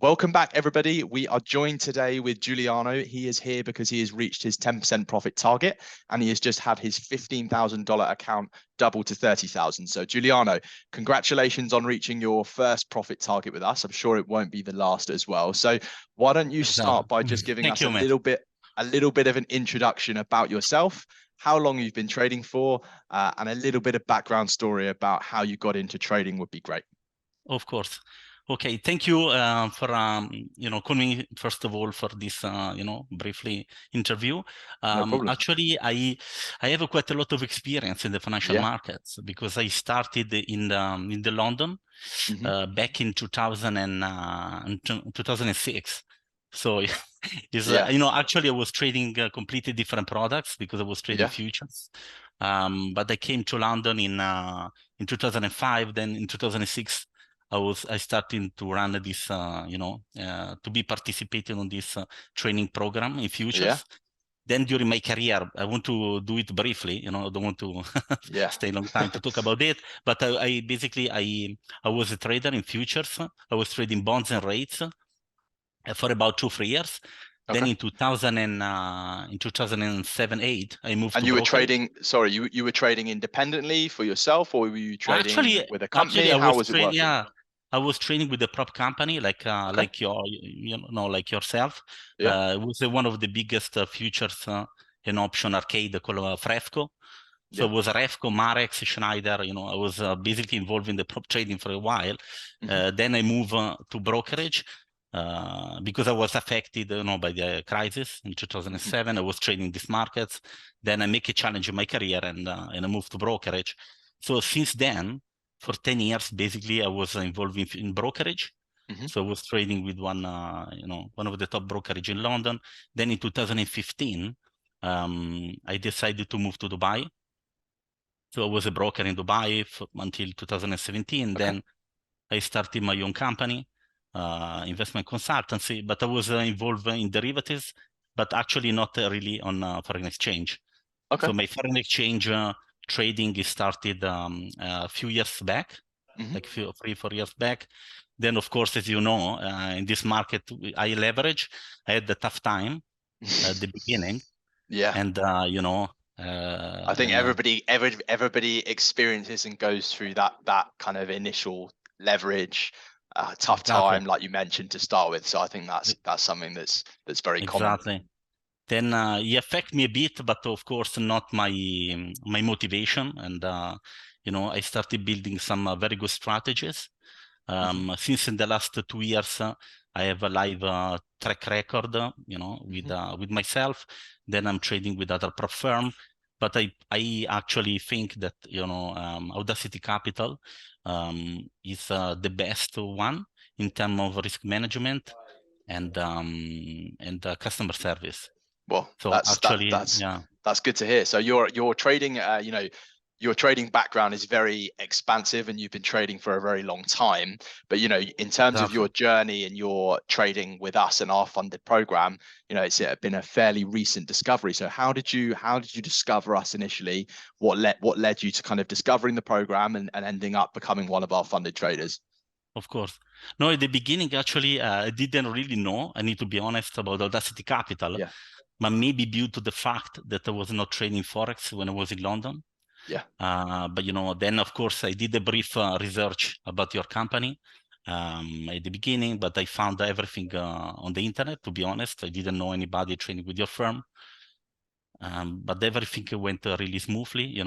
Welcome back, everybody. We are joined today with Giuliano. He is here because he has reached his 10% profit target, and he has just had his $15,000 account double to 30,000. So Giuliano, congratulations on reaching your first profit target with us. I'm sure it won't be the last as well. So why don't you start by just giving us a little bit of an introduction about yourself, how long you've been trading for, and a little bit of background story about how you got into trading would be great. Of course. Okay, thank you for calling me first of all for this briefly interview. No problem. Actually, I have quite a lot of experience in the financial markets because I started in the London back in 2006. So actually I was trading completely different products because I was trading futures. But I came to London in 2005. Then in 2006. I started to run this, to be participating on this training program in futures. Then during my career, I want to do it briefly. I don't want to stay a long time to talk about it. But I basically was a trader in futures. I was trading bonds and rates for about 2-3 years. Okay. Then in 2007-8, I moved. And you were trading. Sorry, you were trading independently for yourself, or were you trading with a company? How was it working? Yeah, I was trading with a prop company, like yourself. It was one of the biggest futures and option arcade called Fresco. So it was Refco, Marex, Schneider. I was basically involved in the prop trading for a while. Then I moved to brokerage. Because I was affected, by the crisis in 2007, I was trading these markets. Then I make a challenge in my career and I moved to brokerage. So since then, for 10 years, basically, I was involved in brokerage. So I was trading with one of the top brokerage in London. Then in 2015, I decided to move to Dubai. So I was a broker in Dubai until 2017. Okay. Then I started my own company. Investment consultancy, but I was involved in derivatives, but actually not really on foreign exchange. Okay. So my foreign exchange trading started a few years back, like 3-4 years back. Then, of course, as you know, in this market, I leverage. I had a tough time at the beginning. And I think everybody experiences and goes through that kind of initial leverage. Tough time, like you mentioned, to start with. So I think that's something that's very common. Exactly. Then it affected me a bit, but of course not my motivation. And I started building some very good strategies. Since in the last 2 years, I have a live track record, with myself. Then I'm trading with other prop firm. But I actually think that AudaCity Capital is the best one in terms of risk management and customer service. Well, so that's good to hear. So your trading, your trading background is very expansive, and you've been trading for a very long time. But in terms of your journey and your trading with us and our funded program, it's been a fairly recent discovery. So how did you discover us initially? What led you to kind of discovering the program and ending up becoming one of our funded traders? Of course. No, at the beginning, actually, I didn't really know. I need to be honest about AudaCity Capital. But maybe due to the fact that I was not trading Forex when I was in London. But then of course I did a brief research about your company at the beginning, but I found everything on the internet. To be honest, I didn't know anybody trading with your firm. But everything went really smoothly.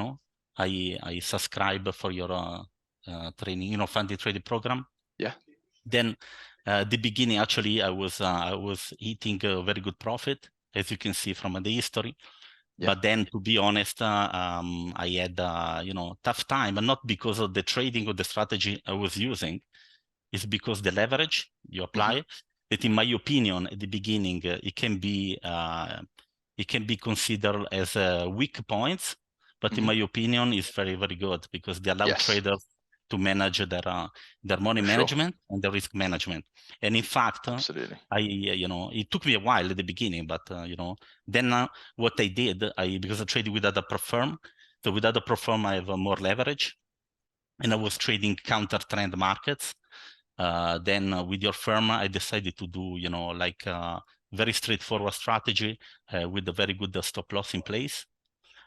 I subscribed for your training, funded trading program. Then the beginning, actually, I was eating a very good profit, as you can see from the history. But then, to be honest, I had tough time, and not because of the trading or the strategy I was using. It's because the leverage you apply. That, in my opinion, at the beginning, it can be considered as weak points. But in my opinion, it's very, very good because they allow traders to manage their money management and the risk management. And in fact, it took me a while at the beginning, but then what I did, because I traded with other prop firm, so with other prop firm I have more leverage, and I was trading counter trend markets. Then with your firm, I decided to do, you know, like a very straightforward strategy with a very good stop loss in place.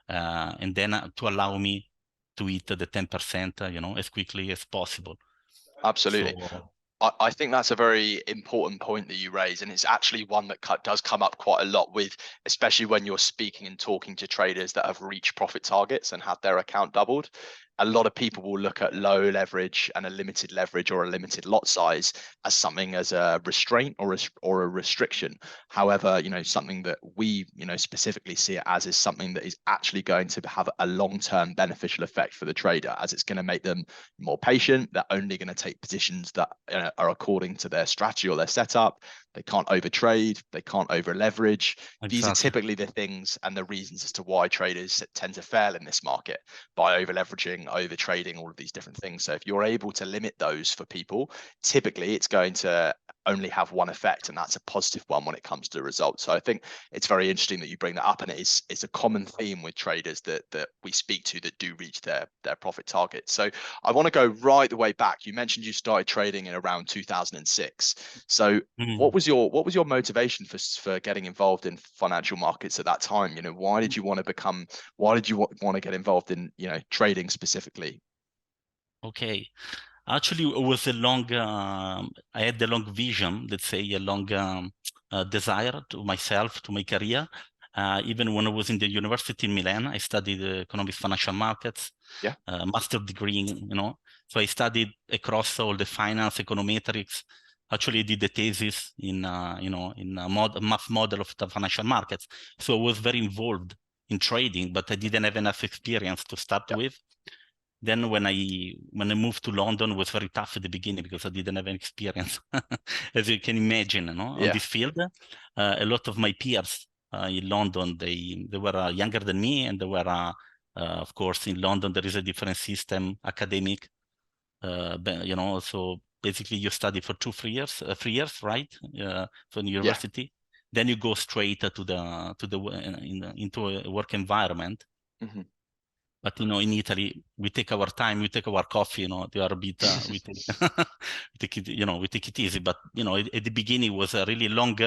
And then to allow me to hit the 10%, you know, as quickly as possible. Absolutely. So, I think that's a very important point that you raise, and it's actually one that does come up quite a lot with, especially when you're speaking and talking to traders that have reached profit targets and had their account doubled. A lot of people will look at low leverage and a limited leverage or a limited lot size as something as a restraint or a restriction. However, you know, something that we, you know, specifically see it as is something that is actually going to have a long-term beneficial effect for the trader, as it's going to make them more patient. They're only going to take positions that are according to their strategy or their setup. They can't overtrade, they can't over leverage. These are typically the things and the reasons as to why traders tend to fail in this market, by over leveraging, over trading, all of these different things. So if you're able to limit those for people, typically it's going to only have one effect, and that's a positive one when it comes to the results. So I think it's very interesting that you bring that up, and it's a common theme with traders that we speak to that do reach their profit targets. So I want to go right the way back. You mentioned you started trading in around 2006. So what was your motivation for getting involved in financial markets at that time? You know, why did you want to get involved in, you know, trading specifically? Okay. Actually, it was a long, I had a long vision, let's say a long desire to myself, to my career. Even when I was in the university in Milan, I studied economics, financial markets, Yeah. master degree, you know. So I studied across all the finance, econometrics. Actually, I did the thesis in, you know, in a math model of the financial markets. So I was very involved in trading, but I didn't have enough experience to start with. Then when I moved to London, it was very tough at the beginning because I didn't have any experience, as you can imagine, you know, on this field. A lot of my peers in London, they were younger than me, and they were, of course, in London there is a different system, academic, you know. So basically, you study for 3 years, right, from university. Then you go straight into a work environment. But you know, in Italy, we take our time, we take our coffee. You know, they are a bit, we take it, you know, we take it easy. But you know, at the beginning, it was a really long,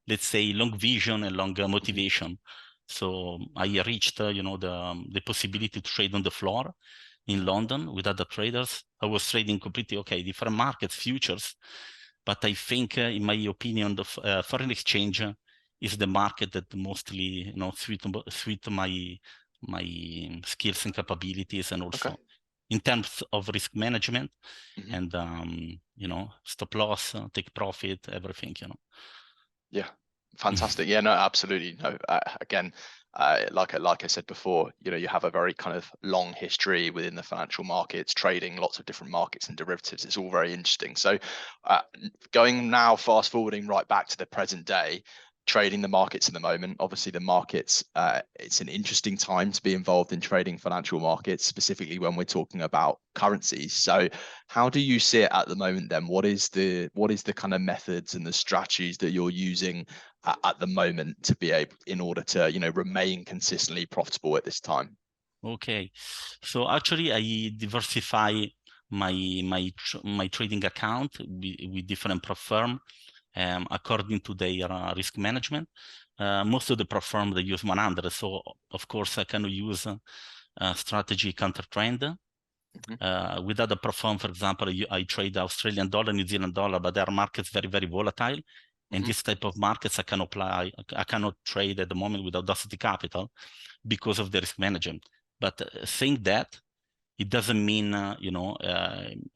let's say, long vision and long motivation. So I reached, you know, the possibility to trade on the floor in London with other traders. I was trading completely different markets, futures. But I think, in my opinion, the foreign exchange is the market that mostly, you know, suit my skills and capabilities, and also in terms of risk management and you know, stop loss, take profit, everything, you know. Yeah, fantastic. Yeah, no, absolutely. No, again, like I said before, you know, you have a very kind of long history within the financial markets, trading lots of different markets and derivatives. It's all very interesting. So going now, fast forwarding right back to the present day, trading the markets at the moment, obviously the markets, it's an interesting time to be involved in trading financial markets, specifically when we're talking about currencies. So how do you see it at the moment then? What is the kind of methods and the strategies that you're using at the moment to be able, in order to, you know, remain consistently profitable at this time? Okay, so actually I diversify my trading account with different prop firm, according to their risk management. Most of the prop firm, they use 100, so of course I can use strategy counter trend. With other prop firm, for example, I trade Australian dollar, New Zealand dollar, but their markets very, very volatile. And this type of markets I cannot trade at the moment with AudaCity Capital because of the risk management. But saying that, it doesn't mean, you know,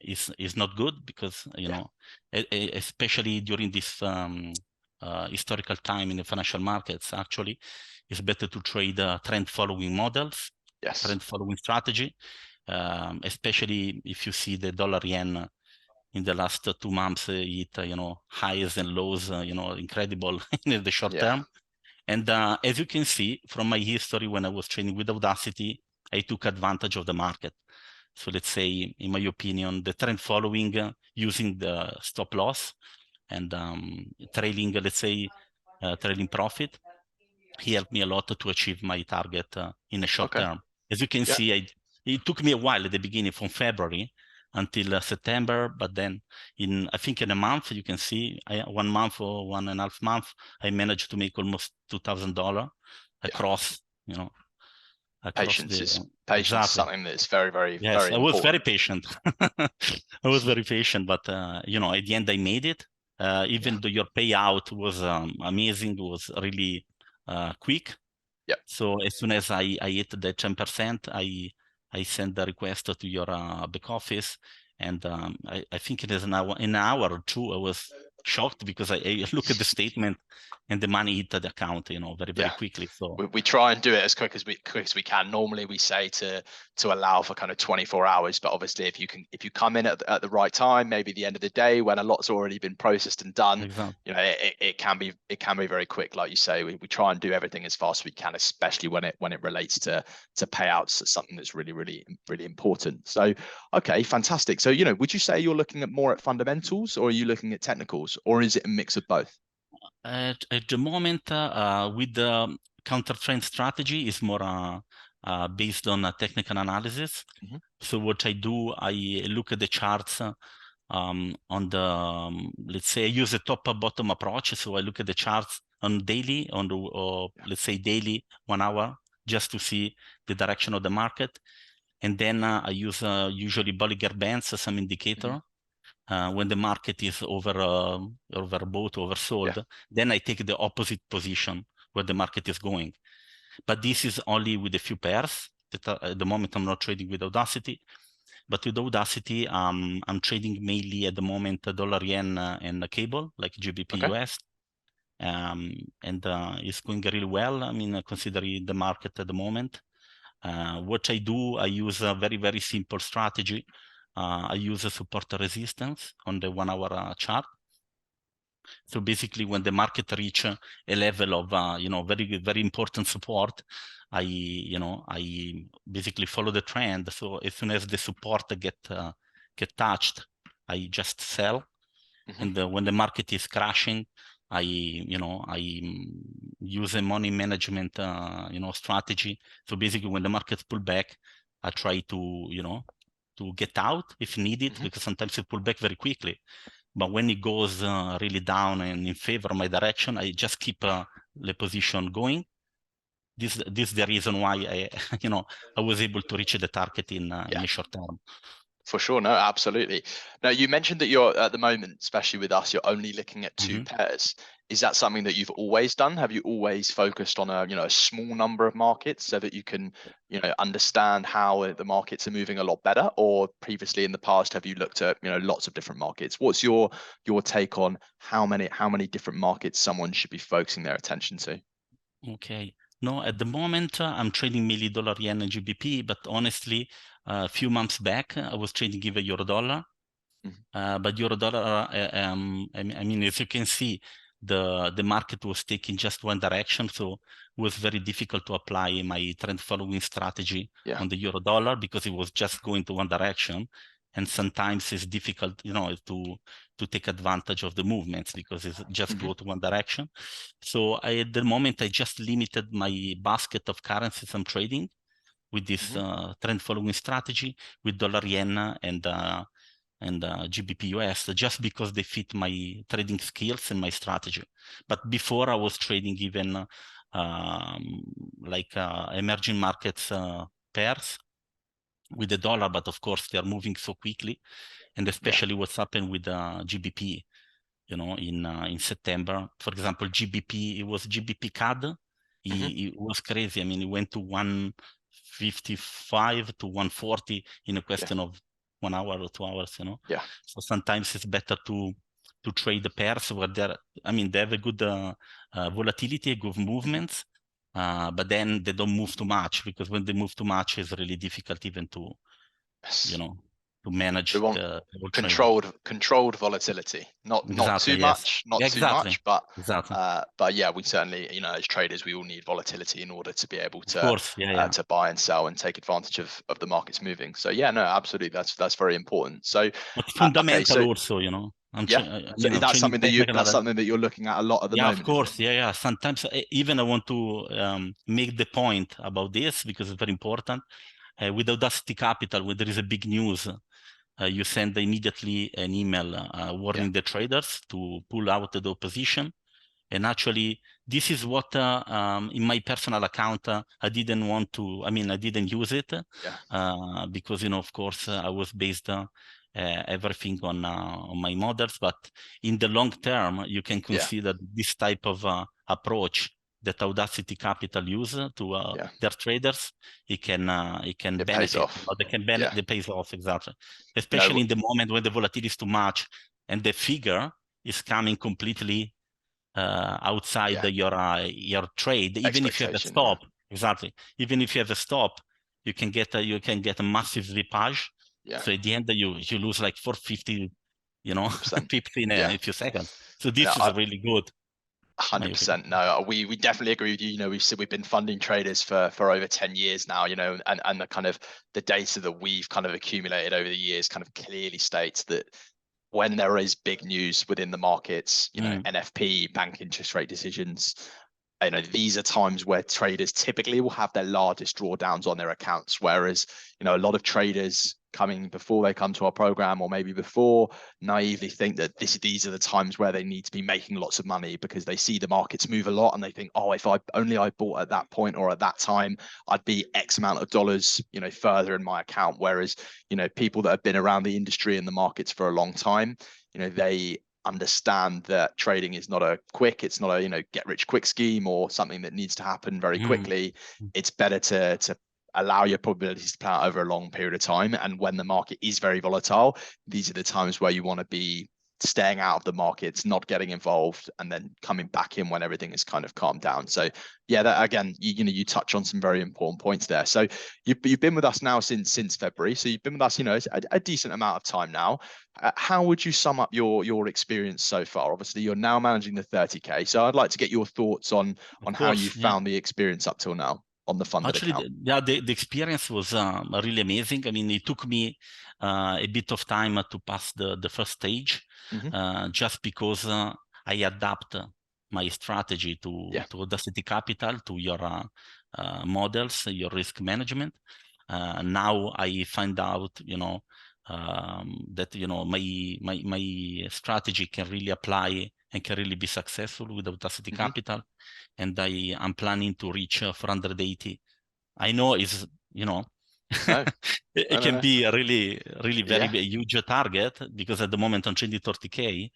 it's not good, because, you know, especially during this historical time in the financial markets, actually, it's better to trade trend following models, trend following strategy, especially if you see the dollar yen in the last 2 months, it, you know, highs and lows, you know, incredible in the short term. And as you can see from my history, when I was trading with AudaCity, I took advantage of the market. So let's say, in my opinion, the trend following, using the stop loss and trailing, let's say, trailing profit, he helped me a lot to achieve my target in a short term. As you can see, it took me a while at the beginning, from February until September, but then I think in a month, you can see 1 month or 1.5 months, I managed to make almost $2,000 across, you know, across Patience is exactly. something that's very, very, yes, very I was important. very patient. I was very patient, but you know, at the end I made it. Even though your payout was amazing, it was really quick. Yep. So as soon as I hit the 10%, I send the request to your back office, and I think it is in an hour or two. I was shocked because I look at the statement and the money hit the account, you know, very quickly. So we try and do it as quick as we can. Normally we say to allow for kind of 24 hours, but obviously if you come in at the right time, maybe the end of the day when a lot's already been processed and done, exactly. you know, it can be very quick. Like you say, we try and do everything as fast as we can, especially when it relates to payouts. It's something that's really important. So okay, fantastic. So, you know, would you say you're looking more at fundamentals, or are you looking at technicals, or is it a mix of both? At the moment, with the counter trend strategy is more based on technical analysis. Mm-hmm. So what I do, I look at the charts on the, let's say I use a top-bottom approach. So I look at the charts on daily, or let's say daily, 1 hour, just to see the direction of the market. And then I use usually Bollinger Bands as some indicator. Mm-hmm. When the market is overbought, oversold, then I take the opposite position where the market is going. But this is only with a few pairs. That at the moment I'm not trading with AudaCity, but with AudaCity I'm trading mainly at the moment dollar yen and cable like GBP US, and it's going really well. I mean, considering the market at the moment. What I do, I use a very simple strategy. I use a support resistance on the 1 hour chart. So basically, when the market reach a level of you know, very important support, I basically follow the trend. So as soon as the support get touched, I just sell. And when the market is crashing, I use a money management strategy. So basically, when the market pull back, I try to get out if needed, because sometimes it pull back very quickly. But when it goes really down and in favor of my direction, I just keep the position going. This is the reason why I was able to reach the target in a short term. For sure. No, absolutely. Now, you mentioned that you're at the moment, especially with us, you're only looking at two pairs. Is that something that you've always done? Have you always focused on a small number of markets so that you can, understand how the markets are moving a lot better? Or previously in the past, have you looked at, lots of different markets? What's your take on how many different markets someone should be focusing their attention to? Okay. No, at the moment, I'm trading mainly dollar, yen, and GBP, but honestly, a few months back, I was trading even euro dollar. But euro dollar, I mean, as you can see, the market was taking just one direction, so it was very difficult to apply my trend following strategy on the euro dollar, because it was just going to one direction. And sometimes it's difficult, to take advantage of the movements because it's just go to one direction. So at the moment, I just limited my basket of currencies I'm trading with this trend following strategy with dollar, yen, and GBP US, just because they fit my trading skills and my strategy. But before I was trading even emerging markets pairs with the dollar, but of course they are moving so quickly, and especially what's happened with GBP, in September. For example, GBP, it was GBP CAD. It was crazy. I mean, it went to 155 to 140 in a question of 1 hour or 2 hours, So sometimes it's better to trade the pairs where they have a good volatility, good movements, but then they don't move too much, because when they move too much, it's really difficult even to, to manage the controlled volatility, not too much, but yeah, we certainly, as traders, we all need volatility in order to be able to to buy and sell and take advantage of the markets moving. So yeah, no, absolutely, that's very important. So but fundamental also, so that's something that you're looking at a lot at the moment. Of course, sometimes even I want to make the point about this, because it's very important. With AudaCity Capital, where there is a big news you send immediately an email warning the traders to pull out the position. And actually, this is what in my personal account, I didn't want to, I mean, I didn't use it because, you know, of course, I was based everything on my models. But in the long term, you can consider this type of approach that AudaCity Capital use to their traders. It can benefit. Pays off. You know, they can benefit. It pays off, exactly. Especially in the moment when the volatility is too much and the figure is coming completely outside your trade. Even if you have a stop, even if you have a stop, you can get a massive slippage. So at the end, you lose like 450, you know, 50 in a few seconds. So this is really good. 100%. No, we definitely agree with you. You know, we've been funding traders for over 10 years now, you know, and the kind of the data that we've kind of accumulated over the years kind of clearly states that when there is big news within the markets, you know, NFP, bank interest rate decisions, you know, these are times where traders typically will have their largest drawdowns on their accounts. Whereas, you know, a lot of traders coming before they come to our program, or maybe before, naively think that these are the times where they need to be making lots of money because they see the markets move a lot and they think, oh, if I bought at that point or at that time, I'd be X amount of dollars, you know, further in my account. Whereas, you know, people that have been around the industry and the markets for a long time, you know, they understand that trading is not it's not a, you know, get rich quick scheme or something that needs to happen very quickly. It's better to allow your probabilities to play out over a long period of time. And when the market is very volatile, these are the times where you want to be staying out of the markets, not getting involved, and then coming back in when everything is kind of calmed down. So yeah, that again, you know, you touch on some very important points there. So you've been with us now since February. So you've been with us, you know, a decent amount of time now. How would you sum up your experience so far? Obviously, you're now managing the 30K. So I'd like to get your thoughts on how you found the experience up till now on the funded account. The experience was really amazing. I mean, it took me a bit of time to pass the first stage, just because I adapt my strategy to AudaCity Capital, to your models, your risk management. Now I find out, you know, that, you know, my strategy can really apply and can really be successful with AudaCity Capital. And I'm planning to reach 480. I know it's, you know, it can be a really very huge target, because at the moment I'm trading 30K.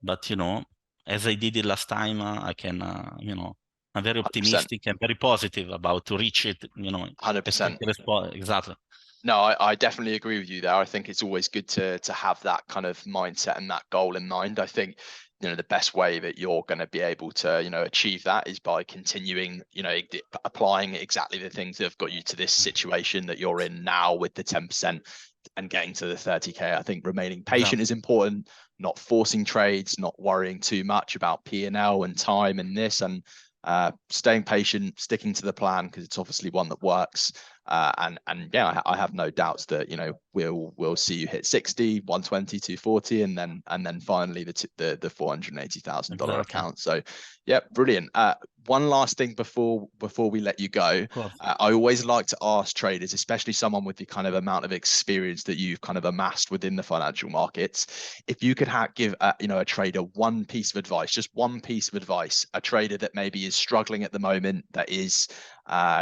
But, you know, as I did it last time, I can, you know, I'm very optimistic 100%. And very positive about to reach it, you know. 100%. Exactly. No, I definitely agree with you there. I think it's always good to have that kind of mindset and that goal in mind. I think, you know, the best way that you're going to be able to, you know, achieve that is by continuing, you know, applying exactly the things that have got you to this situation that you're in now with the 10% and getting to the 30K. I think remaining patient is important, not forcing trades, not worrying too much about P&L and time and this, and staying patient, sticking to the plan, because it's obviously one that works. And yeah, I have no doubts that, you know, we'll see you hit 60, 120, 240, and then finally the $480,000 account. So yeah, brilliant. One last thing before we let you go, I always like to ask traders, especially someone with the kind of amount of experience that you've kind of amassed within the financial markets, if you could give you know, a trader one piece of advice, just one piece of advice, a trader that maybe is struggling at the moment, that is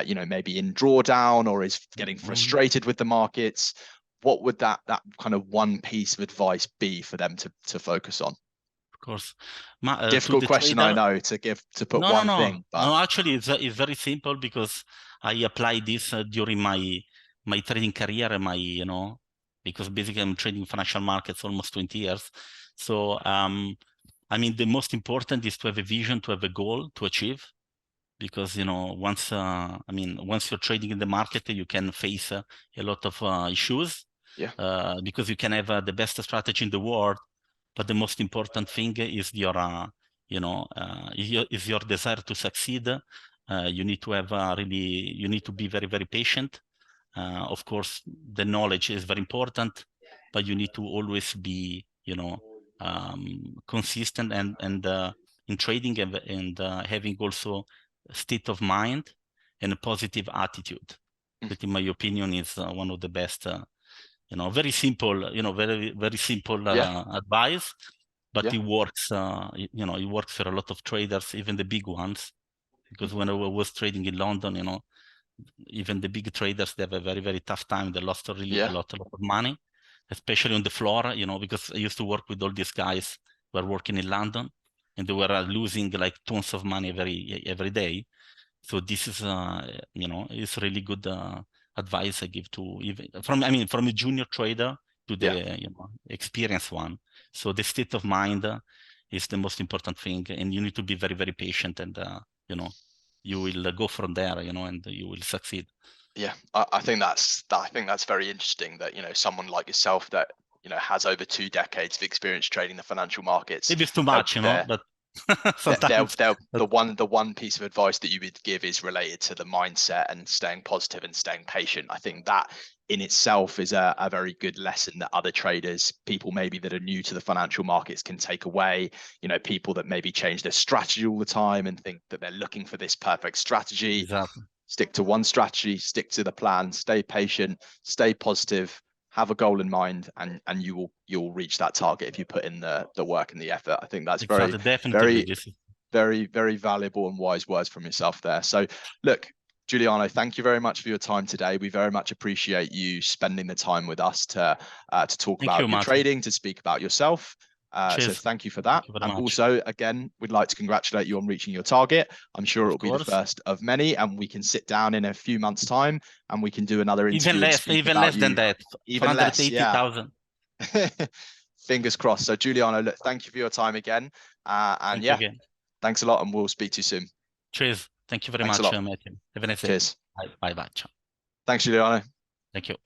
you know, maybe in drawdown or is getting frustrated with the markets, what would that kind of one piece of advice be for them to focus on? Of course. Difficult question, trader, I know, to put one thing. But... No, actually, it's very simple, because I applied this during my trading career, and you know, because basically I'm trading financial markets almost 20 years. So, I mean, the most important is to have a vision, to have a goal to achieve. Because, you know, once you're trading in the market, you can face a lot of issues. Because you can have the best strategy in the world, but the most important thing is your desire to succeed. You need to have you need to be very, very patient. Of course, the knowledge is very important, but you need to always be, you know, consistent and in trading, and having also state of mind and a positive attitude. That, in my opinion, is one of the best You know, very simple, you know, very simple advice, but it works, you know, it works for a lot of traders, even the big ones, because when I was trading in London, you know, even the big traders, they have a very, very tough time. They lost really a lot of money, especially on the floor, you know, because I used to work with all these guys who are working in London, and they were losing like tons of money every day. So this is, you know, it's really good advice I give to from a junior trader to the you know, experienced one. So the state of mind is the most important thing, and you need to be very, very patient, and you know, you will go from there, you know, and you will succeed. Yeah, I think that's very interesting that, you know, someone like yourself that, you know, has over 2 decades of experience trading the financial markets. Maybe it's too much, you know, but sometimes the one piece of advice that you would give is related to the mindset and staying positive and staying patient. I think that in itself is a very good lesson that other traders, people maybe that are new to the financial markets, can take away. You know, people that maybe change their strategy all the time and think that they're looking for this perfect strategy. Exactly. Stick to one strategy, stick to the plan, stay patient, stay positive, have a goal in mind, and you'll reach that target if you put in the work and the effort. I think that's very valuable and wise words from yourself there. So look, Giuliano, thank you very much for your time today. We very much appreciate you spending the time with us to talk about your trading, to speak about yourself. So thank you for that. And also, again, we'd like to congratulate you on reaching your target. I'm sure it'll be the first of many, and we can sit down in a few months' time and we can do another interview. Even less than that. Even less, 180,000. Fingers crossed. So Giuliano, look, thank you for your time again. And thanks a lot, and we'll speak to you soon. Cheers. Thank you very much, Matthew. Have a nice day. Cheers. Bye. Ciao. Thanks, Giuliano. Thank you.